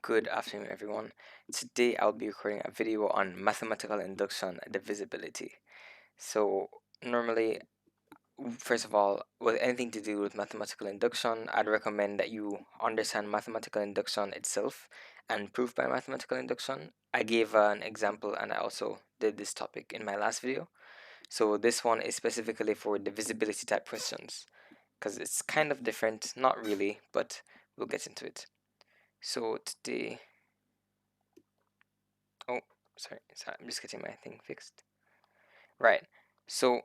Good afternoon, everyone. Today I'll be recording a video on mathematical induction divisibility. So, normally, first of all, with anything to do with mathematical induction, I'd recommend that you understand mathematical induction itself and proof by mathematical induction. I gave an example and I also did this topic in my last video. So, this one is specifically for divisibility type questions because it's kind of different, not really, but we'll get into it. So, today. Oh, sorry, I'm just getting my thing fixed. Right. So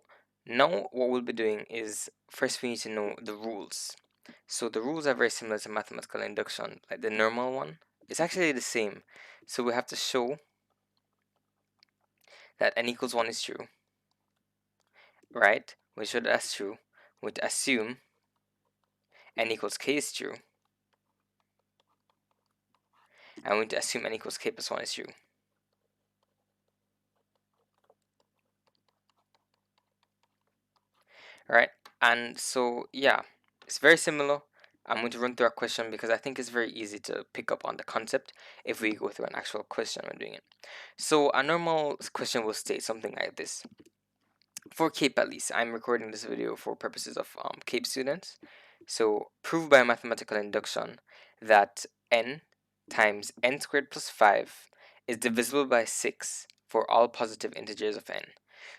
now what we'll be doing is first we need to know the rules. So the rules are very similar to mathematical induction, like the normal one. It's actually the same. So we have to show that n equals 1 is true, right? We show that's true. We assume n equals k is true, and we assume n equals k plus 1 is true. Right? And so, yeah, it's very similar. I'm going to run through a question because I think it's very easy to pick up on the concept if we go through an actual question when doing it. So, a normal question will state something like this. For CAPE at least, I'm recording this video for purposes of CAPE students. So, prove by mathematical induction that n times n squared plus 5 is divisible by 6 for all positive integers of n.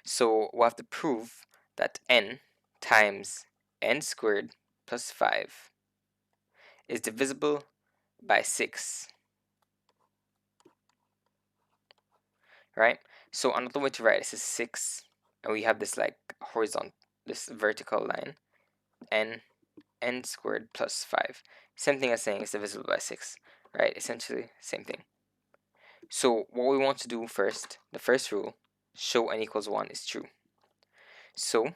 So, we'll have to prove that n times n squared plus 5 is divisible by 6, right? So another way to write this is 6, and we have this like horizontal, this vertical line, n squared plus 5. Same thing as saying it's divisible by 6, right? Essentially, same thing. So what we want to do first, the first rule, show n equals 1 is true. So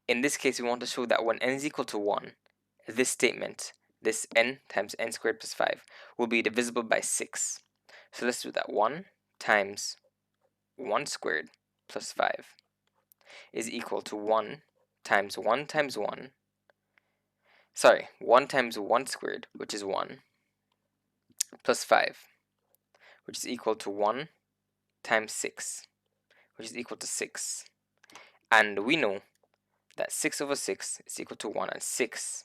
in this case, we want to show that when n is equal to 1, this statement, this n times n squared plus 5, will be divisible by 6. So let's do that. 1 times 1 squared plus 5 is equal to 1 times 1 times 1. Sorry, 1 times 1 squared, which is 1, plus 5, which is equal to 1 times 6, which is equal to 6. And we know that 6 over 6 is equal to 1, and 6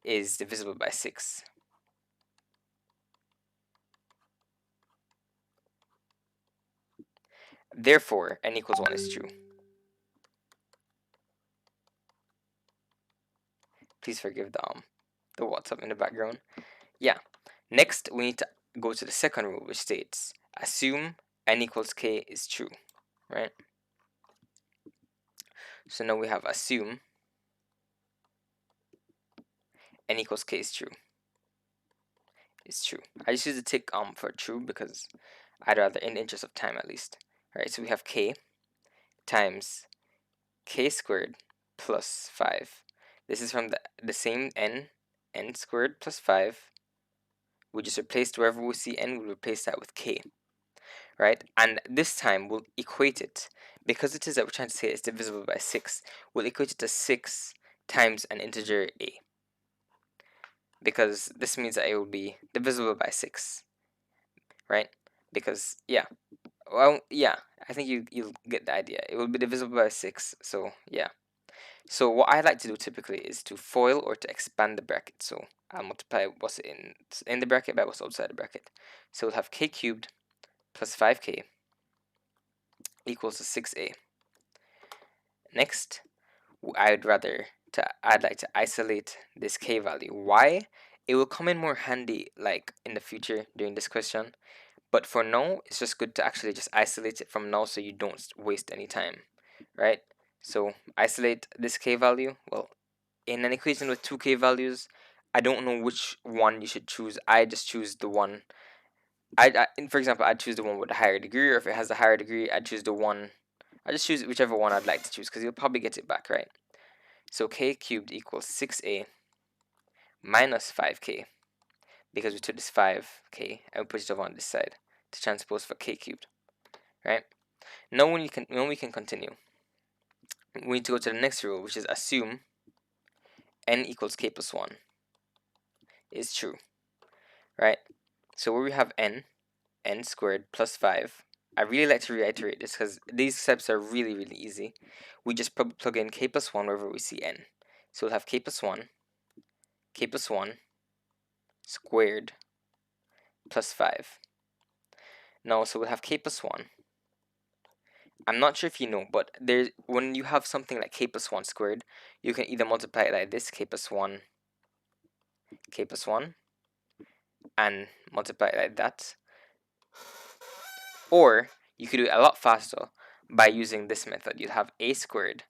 is divisible by 6. Therefore, n equals 1 is true. Please forgive the WhatsApp in the background. Yeah. Next, we need to go to the second rule, which states assume n equals k is true, right? So now we have assume n equals k is true. It's true. I just use the tick for true because I'd rather, in the interest of time at least. Alright, so we have k times k squared plus 5. This is from the same n squared plus 5. We just replaced wherever we see n, we'll replace that with k. Right? And this time we'll equate it, because it is that we're trying to say it's divisible by 6, we'll equate it to 6 times an integer a. Because this means that it will be divisible by 6. Right? Because, yeah. Well, yeah, I think you'll get the idea. It will be divisible by 6, so yeah. So what I like to do typically is to FOIL or to expand the bracket. So I'll multiply what's in the bracket by what's outside the bracket. So we'll have k cubed plus 5k equals to 6a. Next, I'd like to isolate this k value. Why? It will come in more handy like in the future during this question. But for now, it's just good to actually just isolate it from now so you don't waste any time, right? So isolate this k value. Well, in an equation with two k values, I don't know which one you should choose. I just choose the one. For example, I'd choose the one with a higher degree, or if it has a higher degree, I'd choose the one. I just choose whichever one I'd like to choose because you'll probably get it back, right? So k cubed equals 6a minus 5k, because we took this 5k and we put it over on this side to transpose for k cubed, right? Now when we can continue, we need to go to the next rule, which is assume n equals k plus 1 is true, right? So where we have n squared plus 5. I really like to reiterate this because these steps are really, really easy. We just plug in k plus 1 wherever we see n. So we'll have k plus 1 squared plus 5. Now, so we'll have k plus 1. I'm not sure if you know, but when you have something like k plus 1 squared, you can either multiply it like this, k plus 1, and multiply it like that. Or you could do it a lot faster by using this method. You'd have a squared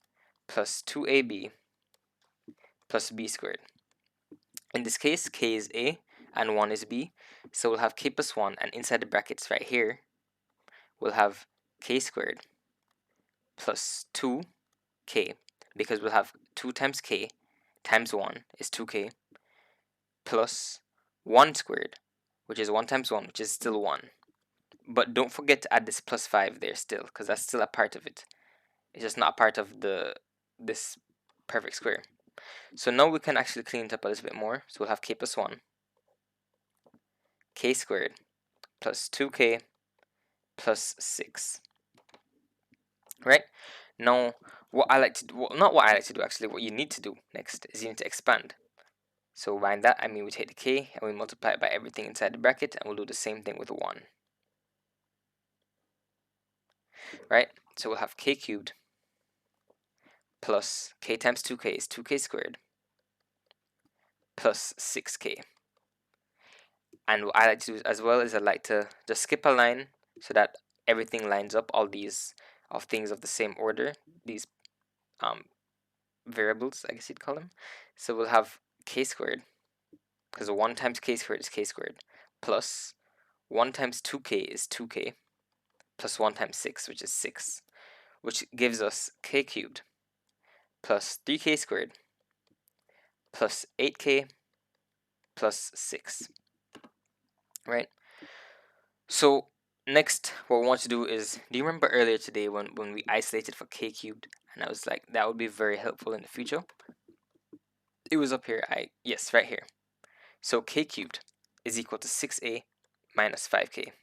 plus 2ab plus b squared. In this case, k is a and 1 is b. So we'll have k plus 1, and inside the brackets right here, we'll have k squared plus 2k, because we'll have 2 times k times 1 is 2k, plus 1 squared, which is 1 times 1, which is still 1. But don't forget to add this plus 5 there still, because that's still a part of it. It's just not a part of this perfect square. So now we can actually clean it up a little bit more. So we'll have k plus 1, k squared plus 2k plus 6. Right? Now, what I like to do, well, not what I like to do actually, what you need to do next is you need to expand. So by that, I mean we take the k and we multiply it by everything inside the bracket, and we'll do the same thing with 1. Right? So we'll have k cubed plus k times 2k is 2k squared plus 6k. And what I like to do as well is I like to just skip a line so that everything lines up, all these of things of the same order, these variables, I guess you'd call them. So we'll have k squared, because 1 times k squared is k squared, plus 1 times 2k is 2k, plus 1 times 6, which is 6, which gives us k cubed plus 3k squared plus 8k plus 6. Right? So next, what we want to do is, do you remember earlier today when we isolated for k cubed? And I was like, that would be very helpful in the future. It was up here, yes, right here. So k cubed is equal to 6a minus 5k,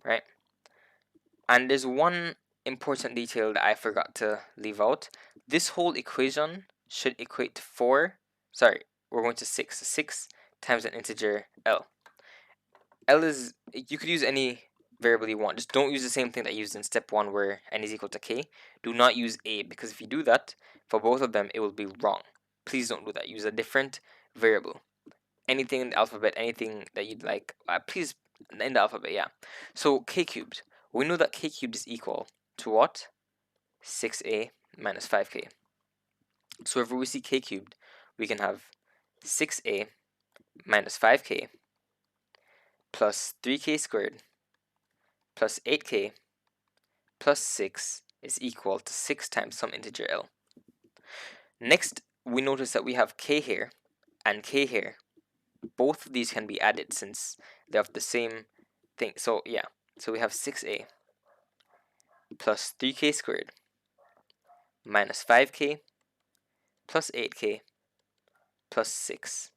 right? And there's one important detail that I forgot to leave out. This whole equation should equate to 4, sorry, we're going to 6 times an integer L. L is, you could use any variable you want. Just don't use the same thing that I used in step 1 where n is equal to k. Do not use a, because if you do that, for both of them, it will be wrong. Please don't do that. Use a different variable. Anything in the alphabet, anything that you'd like, please, in the alphabet, yeah. So k cubed. We know that k cubed is equal to what? 6a minus 5k. So if we see k cubed, we can have 6a minus 5k plus 3k squared plus 8k plus 6 is equal to 6 times some integer L. Next, we notice that we have k here and k here. Both of these can be added since they have the same thing. So yeah, so we have 6a plus 3k squared minus 5k plus 8k plus 6.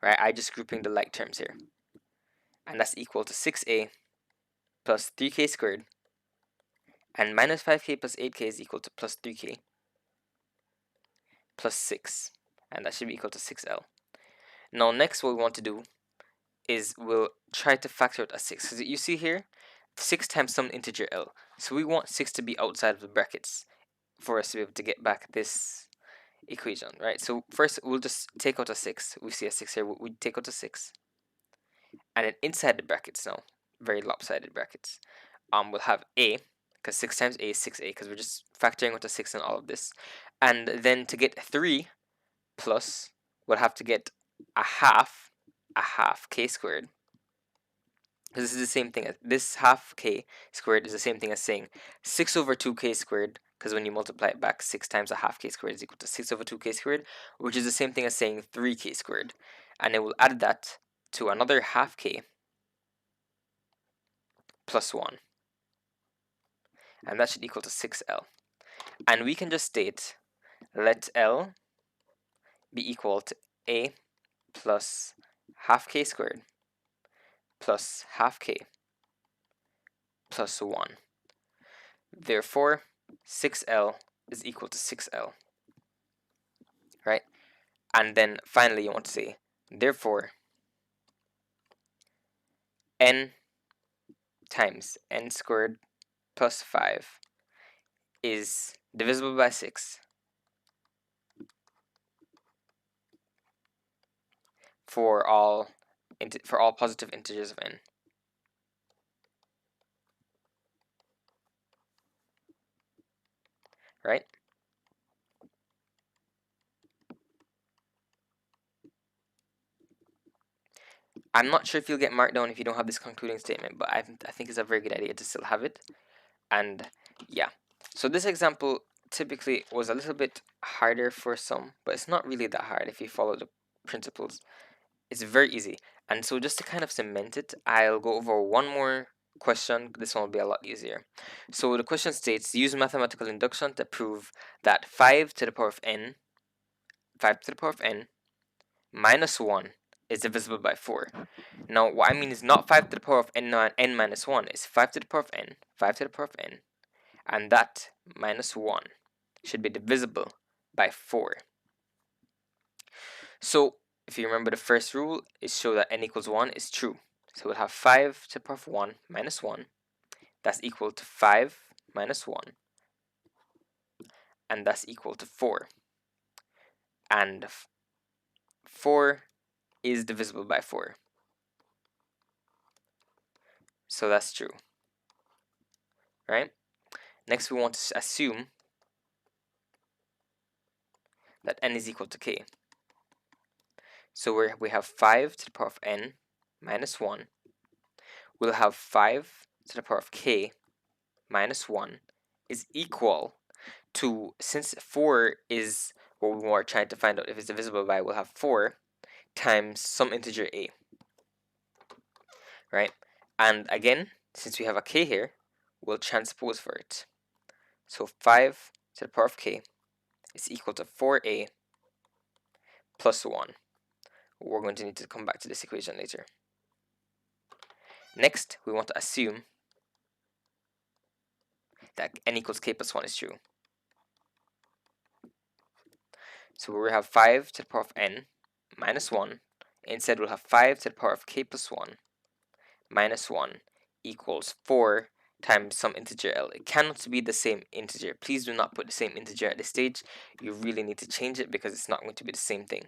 Right, I just grouping the like terms here. And that's equal to 6a plus 3k squared, and minus 5k plus 8k is equal to plus 3k plus 6, and that should be equal to 6l. Now next what we want to do is we'll try to factor out a 6, because you see here 6 times some integer L, so we want 6 to be outside of the brackets for us to be able to get back this equation, right? So first we'll just take out a 6. We see a 6 here, we take out a 6, and then inside the brackets now, very lopsided brackets, we'll have a, because 6 times a is 6a, because we're just factoring out a 6 in all of this. And then to get 3 plus, we'll have to get a half k squared, because this is the same thing as, this half k squared is the same thing as saying 6 over 2k squared, because when you multiply it back, 6 times a half k squared is equal to 6 over 2k squared, which is the same thing as saying 3k squared. And it will add that to another half k plus 1, and that should equal to 6l. And we can just state, let L be equal to a plus half k squared plus half k plus 1. Therefore, 6l is equal to 6l, right? And then finally you want to say, therefore, n times n squared plus 5 is divisible by 6 for all positive integers of n, right? I'm not sure if you'll get marked down if you don't have this concluding statement, but I think it's a very good idea to still have it. And yeah, so this example typically was a little bit harder for some, but it's not really that hard if you follow the principles. It's very easy. And so just to kind of cement it, I'll go over one more question. This one will be a lot easier. So the question states, use mathematical induction to prove that 5 to the power of n minus 1 is divisible by 4. Now, what I mean is not 5 to the power of n minus 1. It's 5 to the power of n, 5 to the power of n, and that minus 1 should be divisible by 4. So, if you remember, the first rule is show that n equals 1 is true. So we'll have 5 to the power of 1 minus 1. That's equal to 5 minus 1. And that's equal to 4. And 4 is divisible by 4. So that's true, right? Next, we want to assume that n is equal to k. So we have 5 to the power of n minus 1. We'll have 5 to the power of k minus 1 is equal to, since 4 is what we are trying to find out if it's divisible by, we'll have 4 times some integer a, right? And again, since we have a k here, we'll transpose for it. So 5 to the power of k is equal to 4a plus 1. We're going to need to come back to this equation later. Next, we want to assume that n equals k plus 1 is true. So we have 5 to the power of n minus 1. Instead, we'll have 5 to the power of k plus 1 minus 1 equals 4 times some integer l. It cannot be the same integer. Please do not put the same integer at this stage. You really need to change it because it's not going to be the same thing.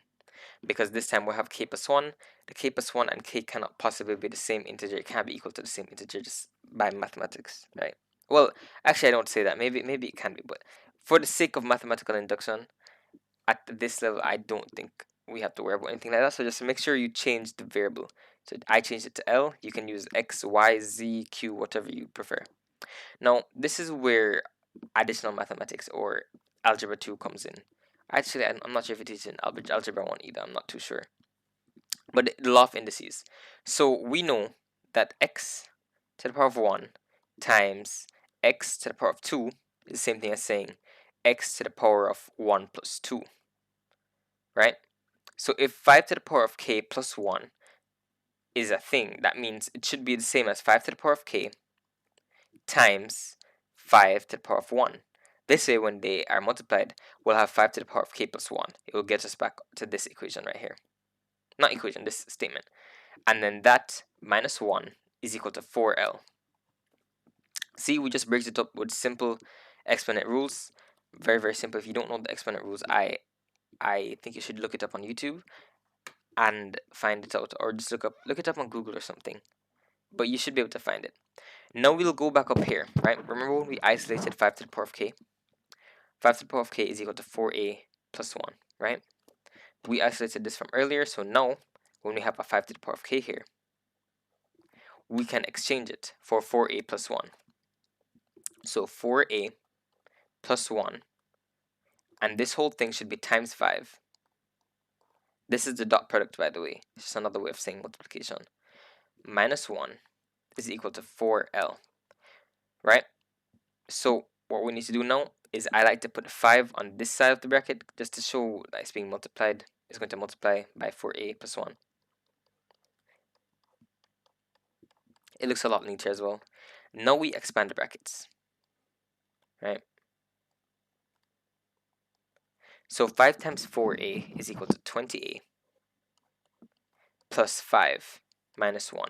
Because this time we'll have k plus 1. The k plus 1 and k cannot possibly be the same integer. It can't be equal to the same integer just by mathematics, right? Well, actually, I don't say that. Maybe it can be, but for the sake of mathematical induction, at this level, I don't think we have to worry about anything like that. So just make sure you change the variable. So I changed it to L. You can use X, Y, Z, Q, whatever you prefer. Now, this is where additional mathematics or algebra 2 comes in. Actually, I'm not sure if it is in algebra 1 either. I'm not too sure. But the law of indices. So we know that x to the power of 1 times x to the power of 2 is the same thing as saying x to the power of 1 plus 2, right? So if 5 to the power of k plus 1 is a thing, that means it should be the same as 5 to the power of k times 5 to the power of 1. This way, when they are multiplied, we'll have 5 to the power of k plus 1. It will get us back to this equation right here. Not equation, this statement. And then that minus 1 is equal to 4l. See, we just breaks it up with simple exponent rules. Very, very simple. If you don't know the exponent rules, I think you should look it up on YouTube and find it out, or just look it up on Google or something. But you should be able to find it. Now we'll go back up here, right? Remember when we isolated 5 to the power of k? 5 to the power of k is equal to 4a plus 1, right? We isolated this from earlier, so now when we have a 5 to the power of k here, we can exchange it for 4a plus 1. So 4a plus 1, and this whole thing should be times 5. This is the dot product, by the way. It's just another way of saying multiplication. Minus 1 is equal to 4l, right? So what we need to do now is I like to put 5 on this side of the bracket just to show that it's being multiplied. It's going to multiply by 4a plus 1. It looks a lot neater as well. Now we expand the brackets, right? So 5 times 4a is equal to 20a plus 5 minus 1.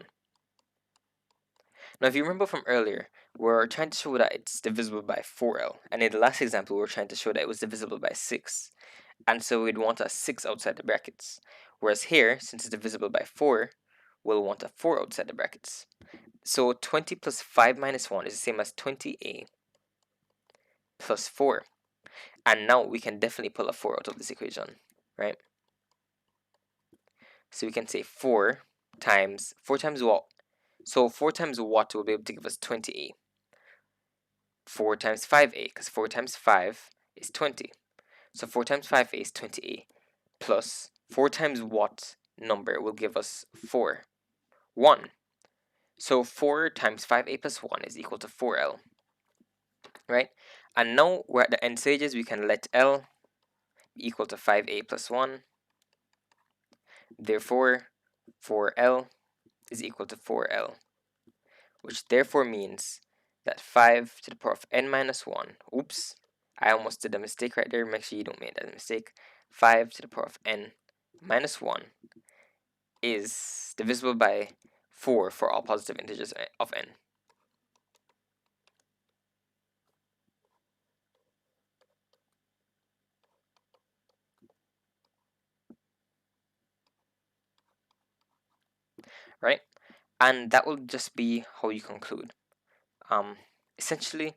Now, if you remember from earlier, we're trying to show that it's divisible by 4l. And in the last example, we were trying to show that it was divisible by 6. And so we'd want a 6 outside the brackets. Whereas here, since it's divisible by 4, we'll want a 4 outside the brackets. So 20 plus 5 minus 1 is the same as 20a plus 4. And now we can definitely pull a 4 out of this equation, right? So we can say 4 times what? So 4 times what will be able to give us 20a. 4 times 5a, because 4 times 5 is 20. So 4 times 5a is 20a, plus 4 times what number will give us 4? 1. So 4 times 5a plus 1 is equal to 4l, right? And now we're at the end stages, we can let l be equal to 5a plus 1. Therefore, 4l is equal to 4l, which therefore means that 5 to the power of n minus 1, oops, I almost did a mistake right there, make sure you don't make that mistake, 5 to the power of n minus 1 is divisible by 4 for all positive integers of n. Right? And that will just be how you conclude. Essentially,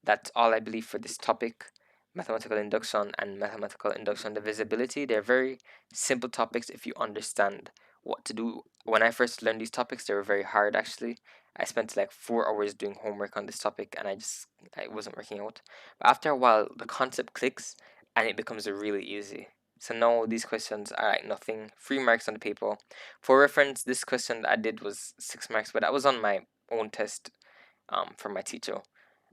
that's all I believe for this topic. Mathematical induction and mathematical induction divisibility. They're very simple topics if you understand what to do. When I first learned these topics, they were very hard actually. I spent like 4 hours doing homework on this topic and I wasn't working out. But after a while, the concept clicks and it becomes really easy. So now these questions are like nothing. 3 marks on the paper. For reference, this question that I did was 6 marks, but that was on my own test from my teacher.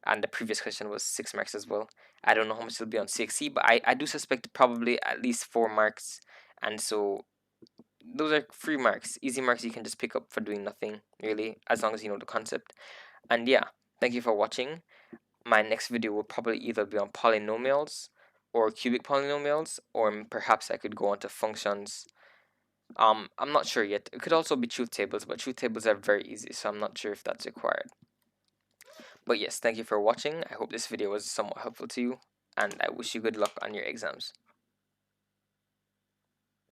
And the previous question was 6 marks as well. I don't know how much it'll be on CXC, but I do suspect probably at least 4 marks. And so those are 3 marks. Easy marks you can just pick up for doing nothing, really, as long as you know the concept. And yeah, thank you for watching. My next video will probably either be on polynomials or cubic polynomials, or perhaps I could go on to functions. I'm not sure yet. It could also be truth tables, but truth tables are very easy, so I'm not sure if that's required. But yes, thank you for watching. I hope this video was somewhat helpful to you, and I wish you good luck on your exams.